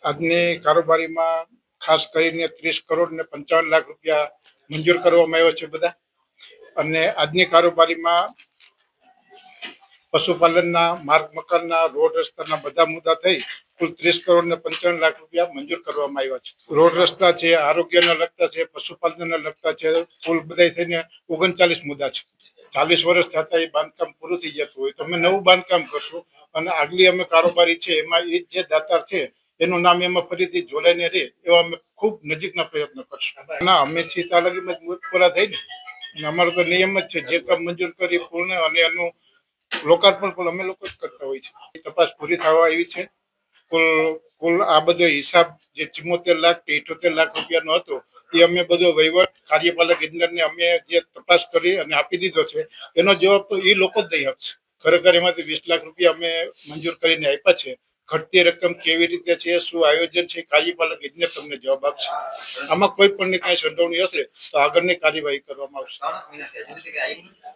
આજની કારોબારીમાં ખાસ કરીને 30 કરોડ ને 55 લાખ રૂપિયા મંજૂર કરવામાં આવ્યો છે બધા. અને આજની કારોબારીમાં પશુપાલનના, માર્ગ મકાનના, રોડ રસ્તાના બધા મુદ્દા થઈ કુલ 30 કરોડ ને 55 લાખ રૂપિયા મંજૂર કરવામાં આવ્યા છે. રોડ રસ્તા છે, આરોગ્યને લગતા છે, પશુપાલનને લગતા છે, કુલ બધા થઈને 39 મુદ્દા છે. 40 વર્ષ થતા એ બાંધકામ પૂરું થઈ જતું હોય તો અમે નવું બાંધકામ કરશું અને આગલી અમે કારોબારી છે એમાં એ જે દાતાર છે એનું નામ એમાં ફરીથી જોડાઈને રહે એવા અમે ખૂબ નજીકના પ્રયત્ન કરશું. ના, અમે છીએ તાલુકામાં પૂરા થઈ ને અમારો તો નિયમ જ છે જે કામ મંજૂર કરી પૂર્ણ અને એનું લોકાર્પણ પણ અમે લોકો જ કરતા હોય છે. તપાસ પૂરી થવા આવી છે. કુલ આ બધો હિસાબ જે 74 લાખ કે 78 લાખ રૂપિયાનો હતો એ અમે બધો વહીવટ કાર્યપાલક ઇજનેરને અમે જે તપાસ કરી અને આપી દીધો છે એનો જવાબ તો એ લોકો જ દઈ આપશે. ખરેખર એમાંથી 20 લાખ રૂપિયા અમે મંજૂર કરીને આપ્યા છે. ઘટતી રકમ કેવી રીતે છે, શું આયોજન છે, કાર્યપાલક ઇજનેર તમને જવાબ આપશે. આમાં કોઈ પણ કઈ સંડોવણી હશે તો આગળની કાર્યવાહી કરવામાં આવશે.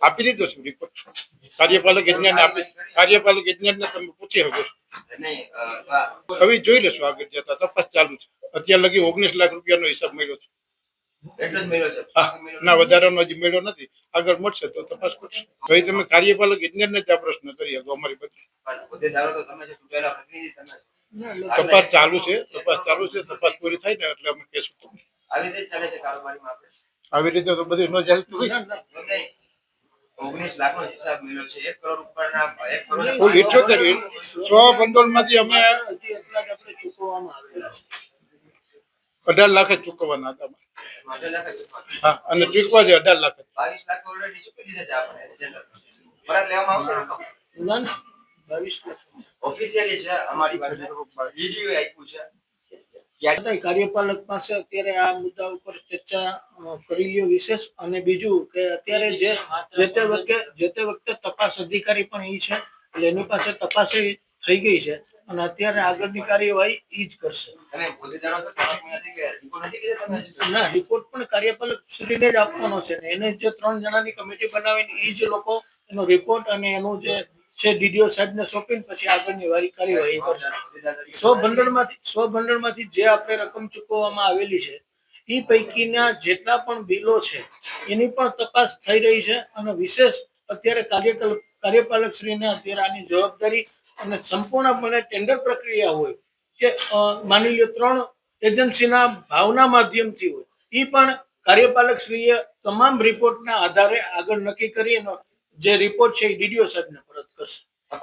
આપી દીધો છે રિપોર્ટ કાર્યપાલક ઇજનેરને તમે પૂછી શકો છો. હવે જોઈ લેશું આગળ જતા તપાસ ચાલુ છે. અત્યાર લગી 19 લાખ રૂપિયાનો હિસાબ મળ્યો છે. ના, વધારાનો હજી મળ્યો નથી. આગળ મળશે તો તપાસ કરશે. ભાઈ તમે કાર્યપાલક ઇજનેરને જ આ પ્રશ્ન કરી શકો. અમારી બધી તપાસ ચાલુ છે. તપાસ પૂરી થાય ને એટલે અમે કહેશું. આવી રીતે તો બધી ન ચાલતું હોય. 19 લાખનો હિસાબ મળ્યો છે. 1 કરોડ ઉપરના 1 કરોડ 78 100 ભંડોળમાંથી અમે ચૂકવવામાં આવેલા છે. 18 લાખ જ ચૂકવવાના હતા. હા, અને ચૂકવા છે 18 લાખ. 22 લાખ ઓલરેડી ચૂકવી દીધા છે આપણે. પરત લેવામાં આવશે રકમ. ના, 22 લાખ ઓફિશિયલી છે અમારી પાસે. વીડિયો આપ્યું છે. કાર્યપાલક પાસે અત્યારે આ મુદ્દા ઉપર ચર્ચા કરી લ્યો વિશેષ. અને બીજું કે અત્યારે જે તે વખતે તપાસ અધિકારી પણ એ છે એટલે એની પાસે તપાસ થઈ ગઈ છે અને અત્યારે આગળની કાર્યવાહી એ જ કરશે. ના, રિપોર્ટ પણ કાર્યપાલક શ્રીને જ આપવાનો છે ને એને જે 3 જણાની કમિટી બનાવીને એ જ લોકો એનો રિપોર્ટ અને એનું જે છે ડીડીઓ સાહેબને સોંપીને પછી આગળની વારી કાર્યવાહી કરશે. 100 ભંડોળમાંથી જે આપણે રકમ ચૂકવવામાં આવેલી છે એ પૈકીના જેટલા પણ બિલો છે એની પણ તપાસ થઈ રહી છે અને વિશેષ અત્યારે કાર્યપાલક શ્રીને અત્યારે આની જવાબદારી અને સંપૂર્ણપણે ટેન્ડર પ્રક્રિયા હોય કે માની લો 3 એજન્સીના ભાવના માધ્યમથી હોય એ પણ કાર્યપાલક શ્રીએ તમામ રિપોર્ટના આધારે આગળ નક્કી કરી એનો જે રિપોર્ટ છે એ ડીડીઓ સાહેબને પરત કરશે.